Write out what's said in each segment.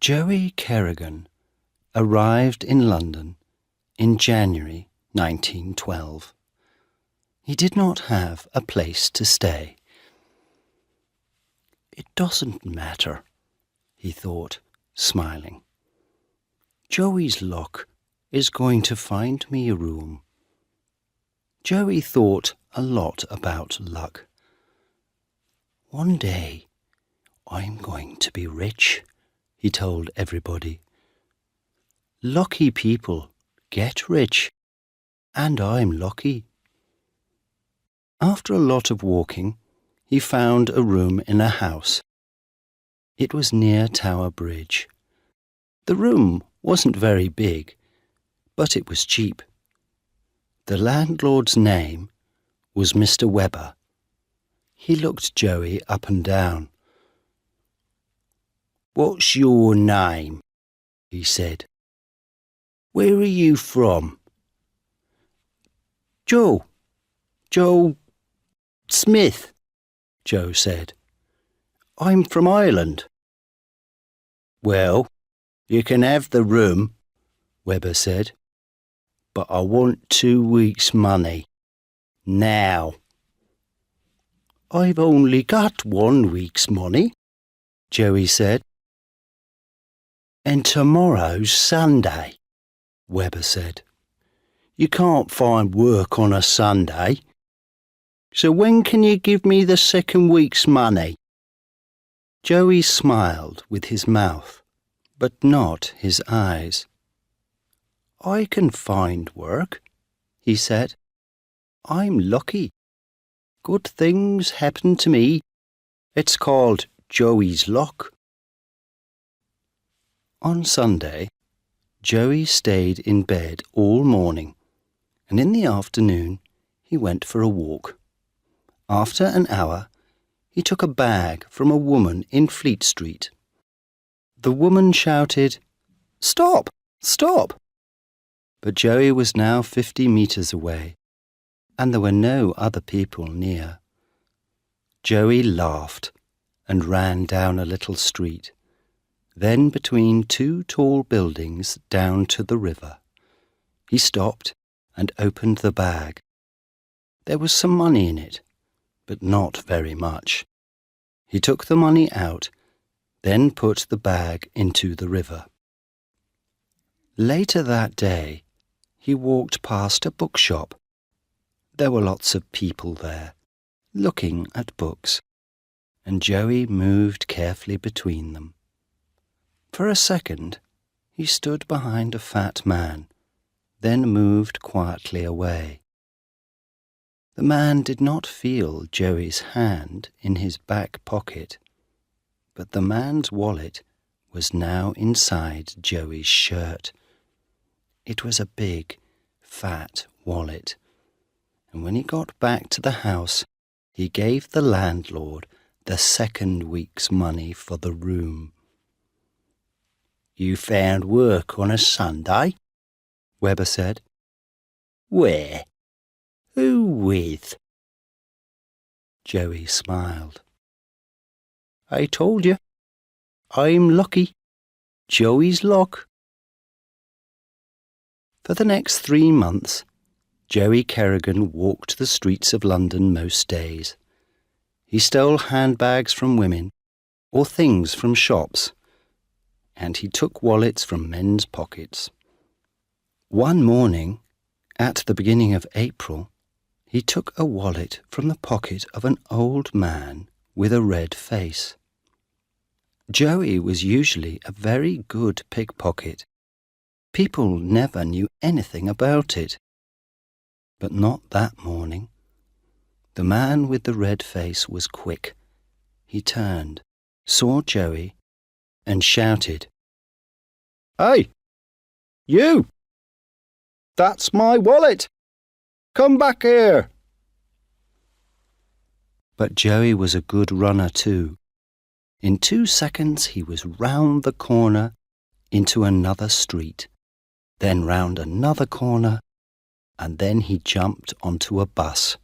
Joey Kerrigan arrived in London in January 1912. He did not have a place to stay. "It doesn't matter," he thought, smiling. "Joey's luck is going to find me a room." Joey thought a lot about luck. "One day I'm going to be rich," he told everybody. "Lucky people get rich, and I'm lucky." After a lot of walking, he found a room in a house. It was near Tower Bridge. The room wasn't very big, but it was cheap. The landlord's name was Mr. Webber. He looked Joey up and down. "What's your name?" he said. "Where are you from?" Joe Smith," Joe said. "I'm from Ireland." "Well, you can have the room," Webber said, "but I want 2 weeks' money. Now." "I've only got 1 week's money," Joey said. "And tomorrow's Sunday," Webber said. "You can't find work on a Sunday. So when can you give me the 2nd week's money?" Joey smiled with his mouth, but not his eyes. "I can find work," he said. "I'm lucky. Good things happen to me. It's called Joey's luck." On Sunday, Joey stayed in bed all morning, and in the afternoon he went for a walk. After an hour, he took a bag from a woman in Fleet Street. The woman shouted, "Stop! Stop!" But Joey was now 50 meters away, and there were no other people near. Joey laughed and ran down a little street, then between 2 tall buildings down to the river. He stopped and opened the bag. There was some money in it, but not very much. He took the money out, then put the bag into the river. Later that day, he walked past a bookshop. There were lots of people there, looking at books, and Joey moved carefully between them. For a second, he stood behind a fat man, then moved quietly away. The man did not feel Joey's hand in his back pocket, but the man's wallet was now inside Joey's shirt. It was a big, fat wallet, and when he got back to the house, he gave the landlord the 2nd week's money for the room. "You found work on a Sunday?" Webber said. "Where? Who with?" Joey smiled. "I told you. I'm lucky. Joey's luck." For the next 3 months, Joey Kerrigan walked the streets of London most days. He stole handbags from women or things from shops, and he took wallets from men's pockets. One morning, at the beginning of April, he took a wallet from the pocket of an old man with a red face. Joey was usually a very good pickpocket. People never knew anything about it. But not that morning. The man with the red face was quick. He turned, saw Joey, and shouted, "Hey, you! That's my wallet! Come back here!" But Joey was a good runner too. In 2 seconds he was round the corner into another street, then round another corner, and then he jumped onto a bus.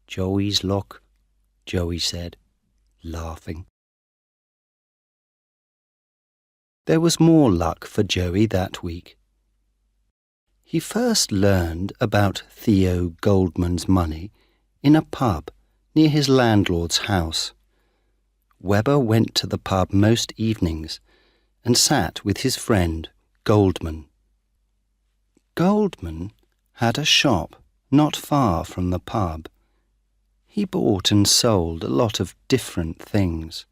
"Joey's luck," Joey said, laughing. There was more luck for Joey that week. He first learned about Theo Goldman's money in a pub near his landlord's house. Webber went to the pub most evenings and sat with his friend Goldman. Goldman had a shop not far from the pub. He bought and sold a lot of different things: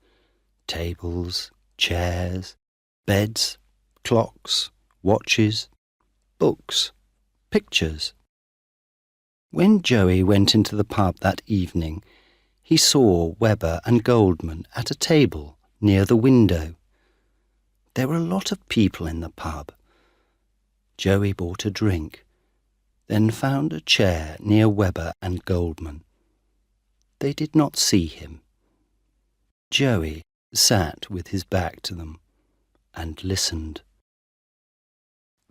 tables, chairs, beds, clocks, watches, books, pictures. When Joey went into the pub that evening, he saw Webber and Goldman at a table near the window. There were a lot of people in the pub. Joey bought a drink, then found a chair near Webber and Goldman. They did not see him. Joey sat with his back to them and listened.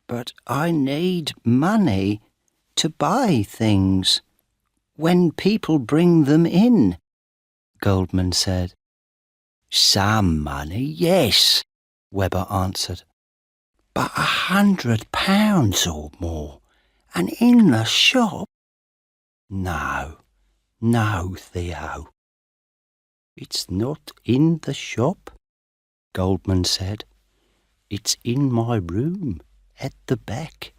"But I need money to buy things when people bring them in," Goldman said. "Some money, yes," Webber answered. "But £100 or more, and in the shop? No, Theo." "It's not in the shop," Goldman said. "It's in my room at the back."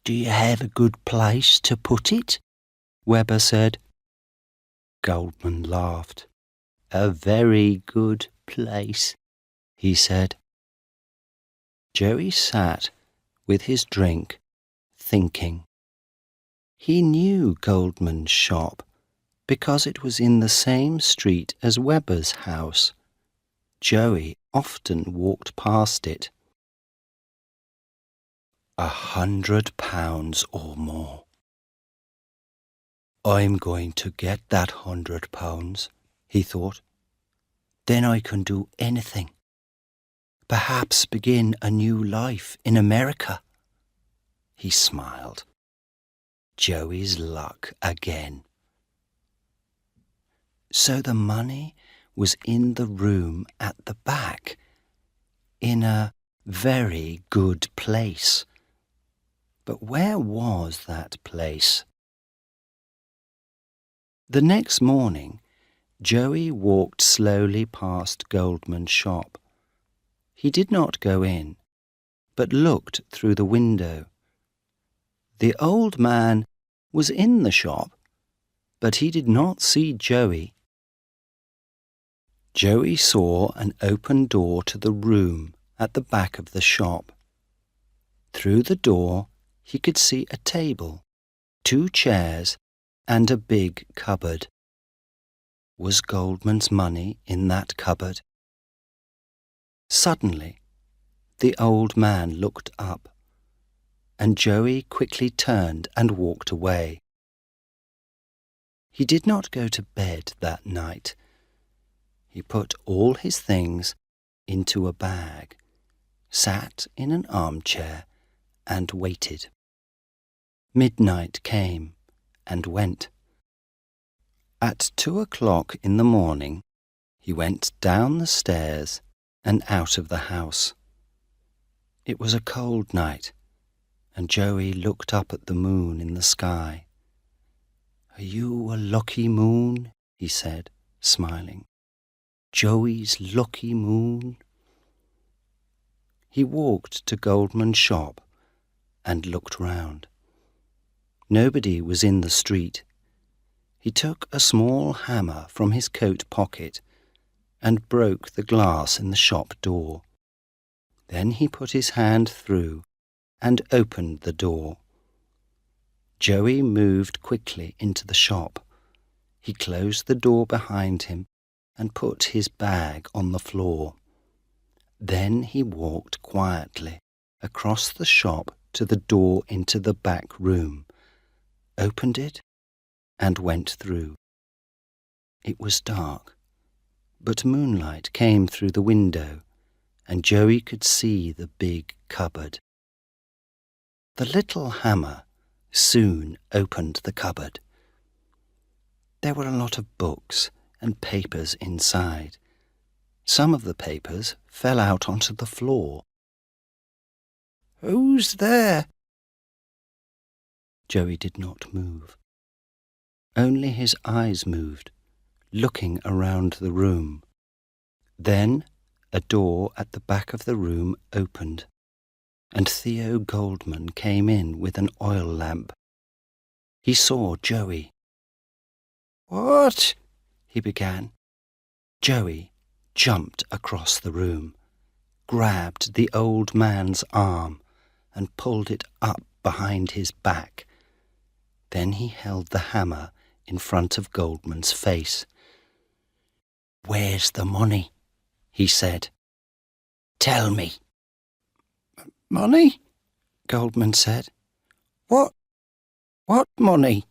"Do you have a good place to put it?" Webber said. Goldman laughed. "A very good place," he said. Joey sat with his drink, thinking. He knew Goldman's shop because it was in the same street as Webber's house. Joey often walked past it. £100 or more. "I'm going to get that £100, he thought. "Then I can do anything. Perhaps begin a new life in America." He smiled. Joey's luck again. So the money was in the room at the back, in a very good place. But where was that place? The next morning, Joey walked slowly past Goldman's shop. He did not go in, but looked through the window. The old man was in the shop, but he did not see Joey. Joey saw an open door to the room at the back of the shop. Through the door, he could see a table, 2 chairs, and a big cupboard. Was Goldman's money in that cupboard? Suddenly, the old man looked up, and Joey quickly turned and walked away. He did not go to bed that night. He put all his things into a bag, sat in an armchair, and waited. Midnight came and went. At 2:00 in the morning, he went down the stairs and out of the house. It was a cold night, and Joey looked up at the moon in the sky. "Are you a lucky moon?" he said, smiling. "Joey's lucky moon." He walked to Goldman's shop and looked round. Nobody was in the street. He took a small hammer from his coat pocket and broke the glass in the shop door. Then he put his hand through and opened the door. Joey moved quickly into the shop. He closed the door behind him and put his bag on the floor. Then he walked quietly across the shop to the door into the back room, opened it, and went through. It was dark, but moonlight came through the window, and Joey could see the big cupboard. The little hammer soon opened the cupboard. There were a lot of books and papers inside. Some of the papers fell out onto the floor. "Who's there?" Joey did not move. Only his eyes moved, looking around the room. Then a door at the back of the room opened, and Theo Goldman came in with an oil lamp. He saw Joey. "What?" he began. Joey jumped across the room, grabbed the old man's arm, and pulled it up behind his back. Then he held the hammer in front of Goldman's face. "Where's the money?" he said. "Tell me." "Money?" Goldman said. What money?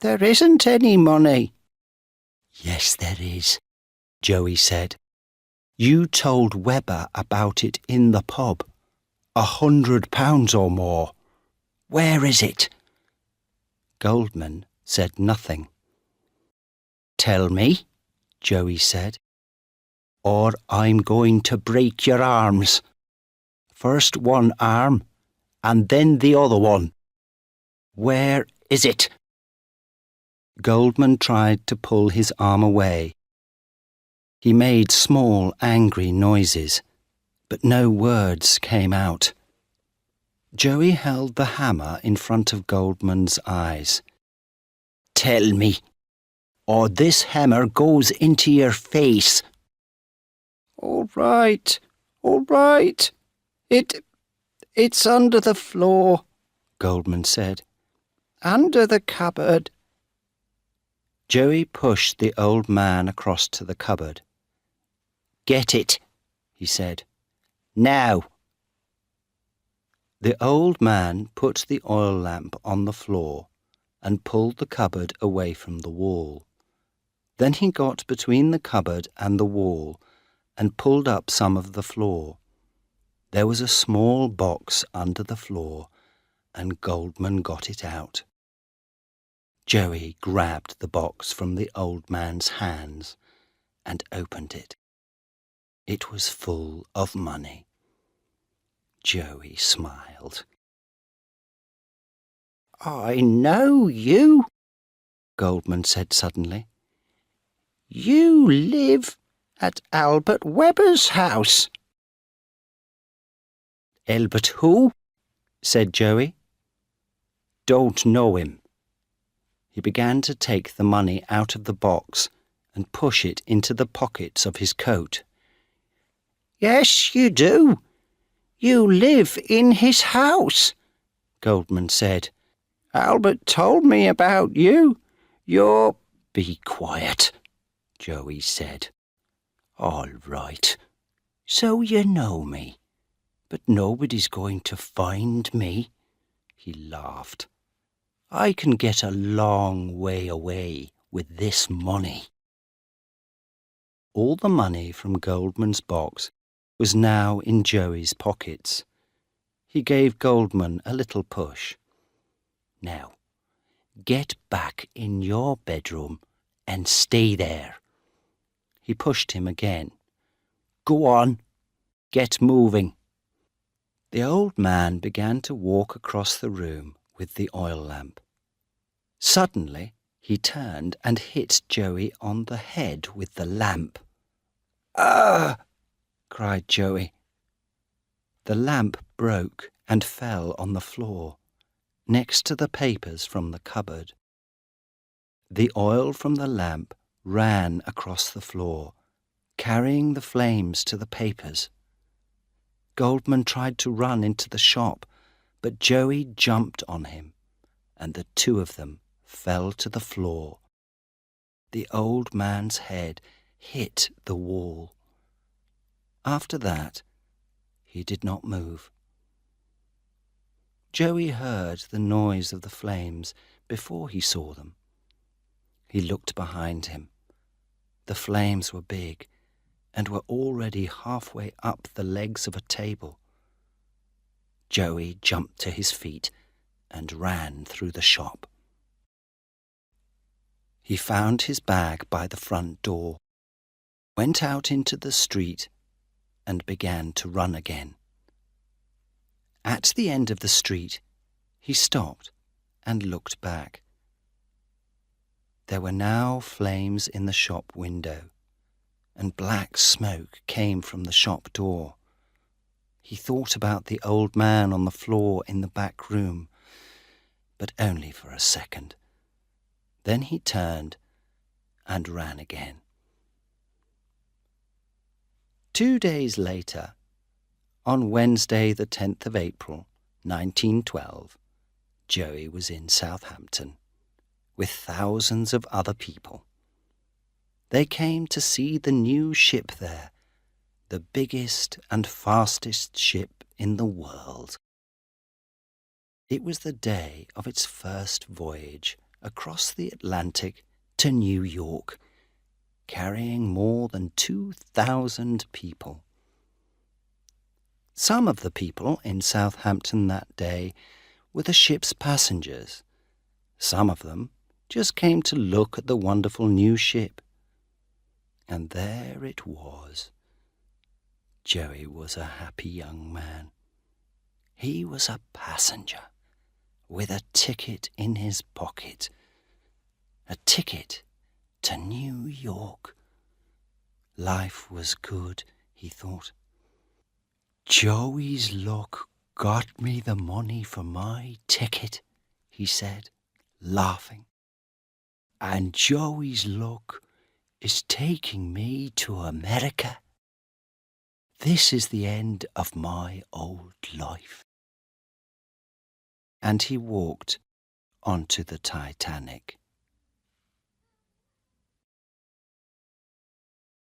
There isn't any money." "Yes, there is," Joey said. "You told Webber about it in the pub. £100 or more. Where is it?" Goldman said nothing. "Tell me," Joey said, "or I'm going to break your arms. First one arm, and then the other one. Where is it?" Goldman tried to pull his arm away. He made small, angry noises, but no words came out. Joey held the hammer in front of Goldman's eyes. "Tell me, or this hammer goes into your face." All right. It's under the floor," Goldman said. "Under the cupboard." Joey pushed the old man across to the cupboard. "Get it," he said. "Now." The old man put the oil lamp on the floor and pulled the cupboard away from the wall. Then he got between the cupboard and the wall and pulled up some of the floor. There was a small box under the floor, and Goldman got it out. Joey grabbed the box from the old man's hands and opened it. It was full of money. Joey smiled. "I know you," Goldman said suddenly. "You live at Albert Webber's house." "Albert who?" said Joey. "Don't know him." He began to take the money out of the box and push it into the pockets of his coat. "Yes, you do. You live in his house," Goldman said. "Albert told me about you. You're—" "Be quiet," Joey said. "All right. So you know me, but nobody's going to find me." He laughed. "I can get a long way away with this money." All the money from Goldman's box was now in Joey's pockets. He gave Goldman a little push. "Now, get back in your bedroom and stay there." He pushed him again. "Go on, get moving." The old man began to walk across the room with the oil lamp. Suddenly, he turned and hit Joey on the head with the lamp. "Ah!" cried Joey. The lamp broke and fell on the floor, next to the papers from the cupboard. The oil from the lamp ran across the floor, carrying the flames to the papers. Goldman tried to run into the shop, but Joey jumped on him, and the two of them fell to the floor. The old man's head hit the wall. After that, he did not move. Joey heard the noise of the flames before he saw them. He looked behind him. The flames were big and were already halfway up the legs of a table. Joey jumped to his feet and ran through the shop. He found his bag by the front door. went out into the street and began to run again. At the end of the street, he stopped and looked back. There were now flames in the shop window, and black smoke came from the shop door. He thought about the old man on the floor in the back room, but only for a second. Then he turned and ran again. 2 days later, on Wednesday the 10th of April, 1912, Joey was in Southampton with thousands of other people. They came to see the new ship there, the biggest and fastest ship in the world. It was the day of its first voyage across the Atlantic to New York, carrying more than 2,000 people. Some of the people in Southampton that day were the ship's passengers. Some of them just came to look at the wonderful new ship. And there it was. Joey was a happy young man. He was a passenger with a ticket in his pocket. A ticket to New York. Life was good, he thought. Joey's luck got me the money for my ticket, he said, laughing. And Joey's luck is taking me to America. This is the end of my old life. And he walked onto the Titanic.